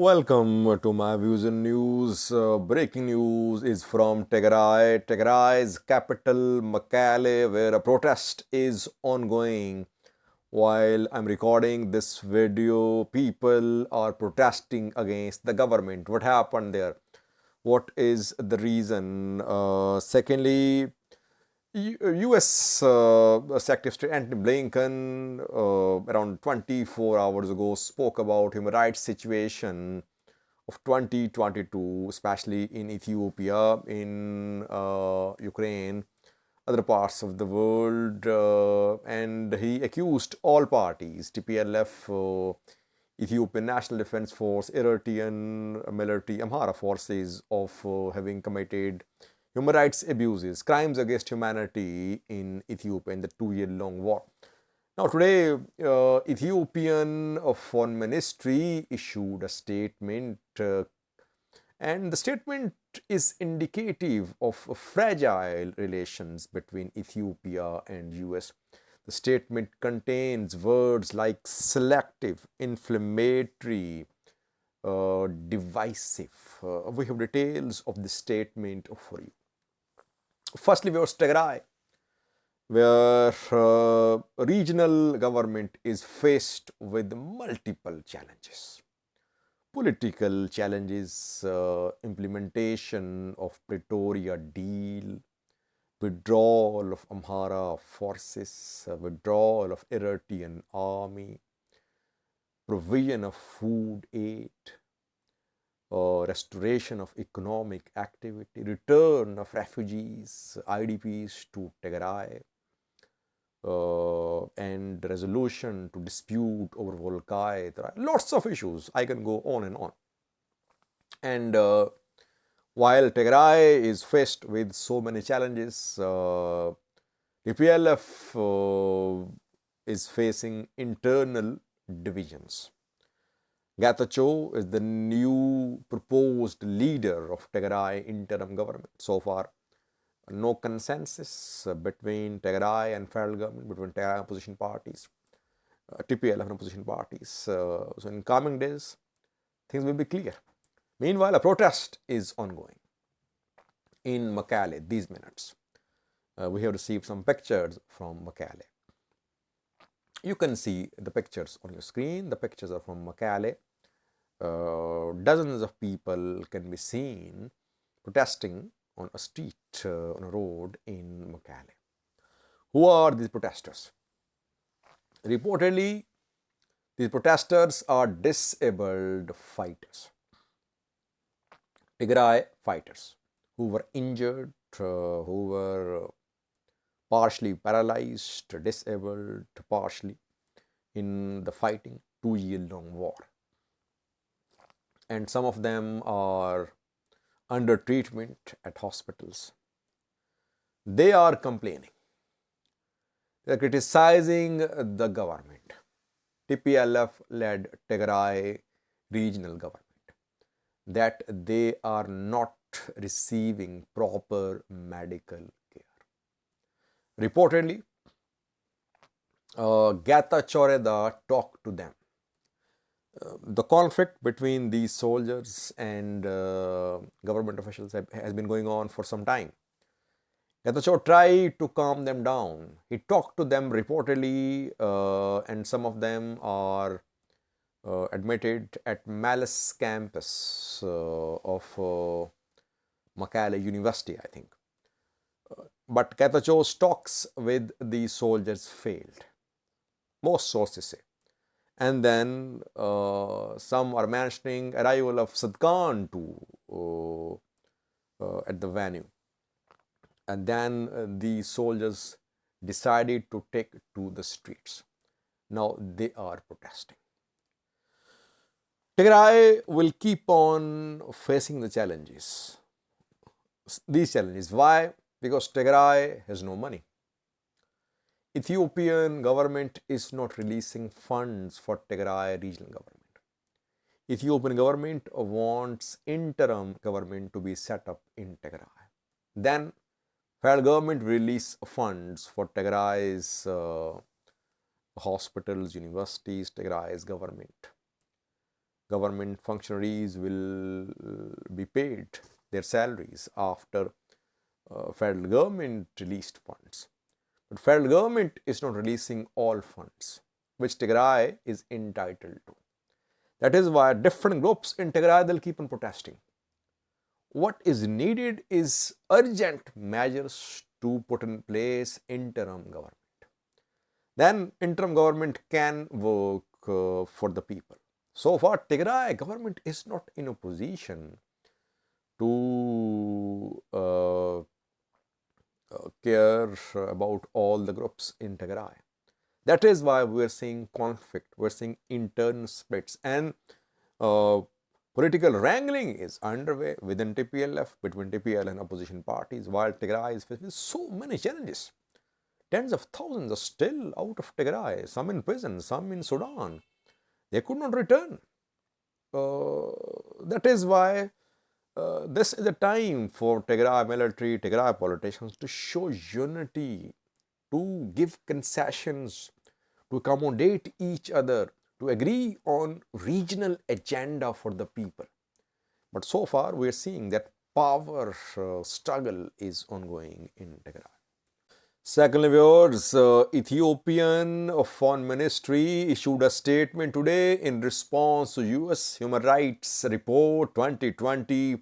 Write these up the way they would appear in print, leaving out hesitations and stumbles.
Welcome to my views and news. Breaking news is from Tigray. Tigray's capital, Mekelle, where a protest is ongoing. While I'm recording this video, people are protesting against the government. What happened there? What is the reason? Secondly, U.S. Secretary of State Antony Blinken around 24 hours ago spoke about human rights situation of 2022, especially in Ethiopia, in Ukraine, other parts of the world, and he accused all parties, TPLF, Ethiopian National Defense Force, Eritrean military, Amhara forces, of having committed human rights abuses, crimes against humanity in Ethiopia in the 2-year-long war. Now, today, Ethiopian Foreign Ministry issued a statement, and the statement is indicative of fragile relations between Ethiopia and US. The statement contains words like selective, inflammatory, divisive. We have details of the statement for you. Firstly, we have Tigray, where regional government is faced with multiple challenges. Political challenges, implementation of Pretoria deal, withdrawal of Amhara forces, withdrawal of Eritrean army, provision of food aid, restoration of economic activity, return of refugees, IDPs to Tigray, and resolution to dispute over Volkai. There are lots of issues. I can go on and on. And while Tigray is faced with so many challenges, TPLF is facing internal divisions. Getachew is the new proposed leader of Tigray interim government. So far, no consensus between Tigray and federal government, between Tigray and opposition parties, TPLF and opposition parties. So in coming days, things will be clear. Meanwhile, a protest is ongoing in Mekelle these minutes. We have received some pictures from Mekelle. You can see the pictures on your screen. The pictures are from Mekelle. Dozens of people can be seen protesting on a street, on a road in Mekelle. Who are these protesters? Reportedly, these protesters are disabled fighters, Tigray fighters who were injured, who were partially paralyzed, disabled, partially in the fighting 2-year-long war. And some of them are under treatment at hospitals. They are complaining. They are criticizing the government, TPLF-led Tigray regional government, that they are not receiving proper medical care. Reportedly, Getachew talked to them. The conflict between these soldiers and government officials has been going on for some time. Getachew tried to calm them down. He talked to them reportedly, and some of them are admitted at Malice campus of Mekelle University, I think. But Getachew's talks with the soldiers failed, most sources say. And then some are mentioning arrival of Sadkan at the venue. And then the soldiers decided to take to the streets. Now they are protesting. Tigray will keep on facing the challenges. These challenges. Why? Because Tigray has no money. Ethiopian government is not releasing funds for Tigray regional government. Ethiopian government wants interim government to be set up in Tigray. Then federal government release funds for Tigray's hospitals, universities, Tigray's government. government functionaries will be paid their salaries after federal government released funds. But federal government is not releasing all funds which Tigray is entitled to. That is why different groups in Tigray, they'll keep on protesting. What is needed is urgent measures to put in place interim government. Then interim government can work for the people. So far, Tigray government is not in a position to care about all the groups in Tigray. That is why we are seeing conflict, we are seeing internal splits, and political wrangling is underway within TPLF, between TPLF and opposition parties, while Tigray is facing so many challenges. Tens of thousands are still out of Tigray, some in prison, some in Sudan. They could not return. That is why this is a time for Tigray military, Tigray politicians to show unity, to give concessions, to accommodate each other, to agree on regional agenda for the people. But so far we are seeing that power struggle is ongoing in Tigray. Secondly, viewers, Ethiopian Foreign Ministry issued a statement today in response to US Human Rights Report 2020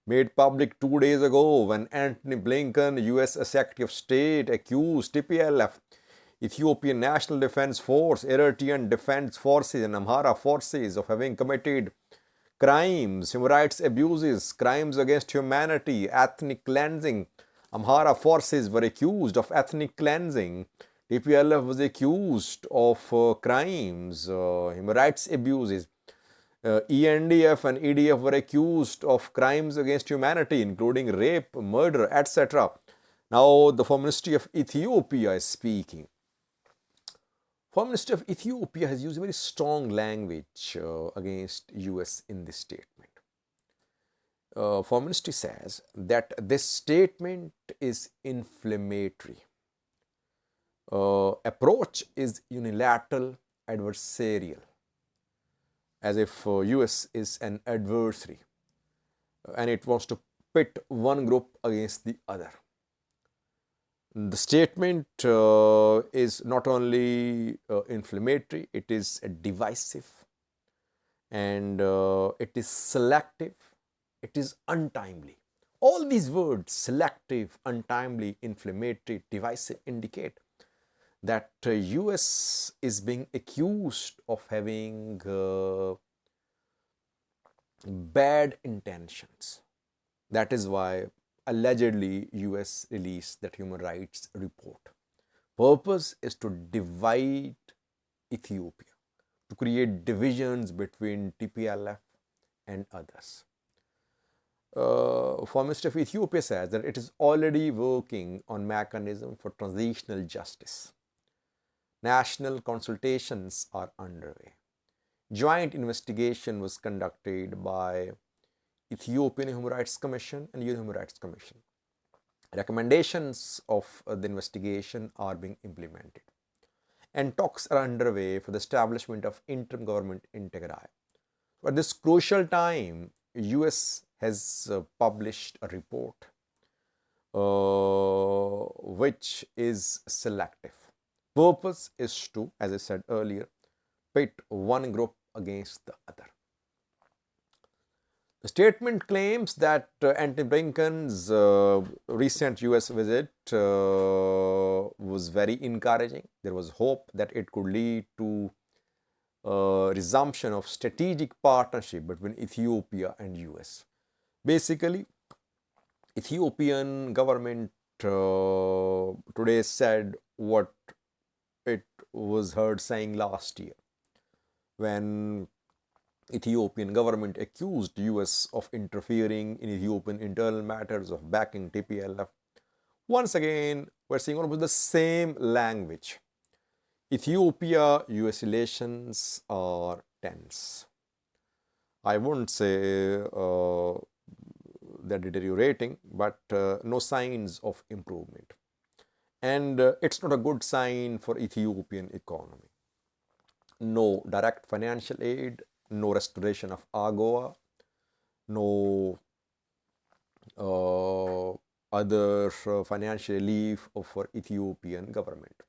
made public 2 days ago when Antony Blinken, US Secretary of State, accused TPLF, Ethiopian National Defense Force, Eritrean Defense Forces and Amhara forces of having committed crimes, human rights abuses, crimes against humanity, ethnic cleansing. Amhara forces were accused of ethnic cleansing. TPLF was accused of crimes, human rights abuses. ENDF and EDF were accused of crimes against humanity, including rape, murder, etc. Now, the Foreign Ministry of Ethiopia is speaking. Foreign Ministry of Ethiopia has used very strong language against US in this statement. Foreign Ministry says that this statement is inflammatory. Approach is unilateral, adversarial, as if US is an adversary and it wants to pit one group against the other. The statement is not only inflammatory, it is divisive, and it is selective, it is untimely. All these words, selective, untimely, inflammatory, divisive, indicate that US is being accused of having bad intentions. That is why allegedly US released that human rights report. Purpose is to divide Ethiopia, to create divisions between TPLF and others. Foreign Ministry of Ethiopia says that it is already working on mechanism for transitional justice. National consultations are underway. Joint investigation was conducted by Ethiopian Human Rights Commission and UN Human Rights Commission. Recommendations of the investigation are being implemented, and talks are underway for the establishment of interim government in Tigray. At this crucial time, US has published a report which is selective. Purpose is to, as I said earlier, pit one group against the other. The statement claims that Antony Blinken's recent US visit was very encouraging. There was hope that it could lead to resumption of strategic partnership between Ethiopia and US. Basically, Ethiopian government today said what it was heard saying last year when Ethiopian government accused US of interfering in Ethiopian internal matters, of backing TPLF. Once again, we're seeing almost the same language. Ethiopia-US relations are tense. I wouldn't say they're deteriorating, but no signs of improvement. And it's not a good sign for Ethiopian economy. No direct financial aid, no restoration of AGOA, no other financial relief for Ethiopian government.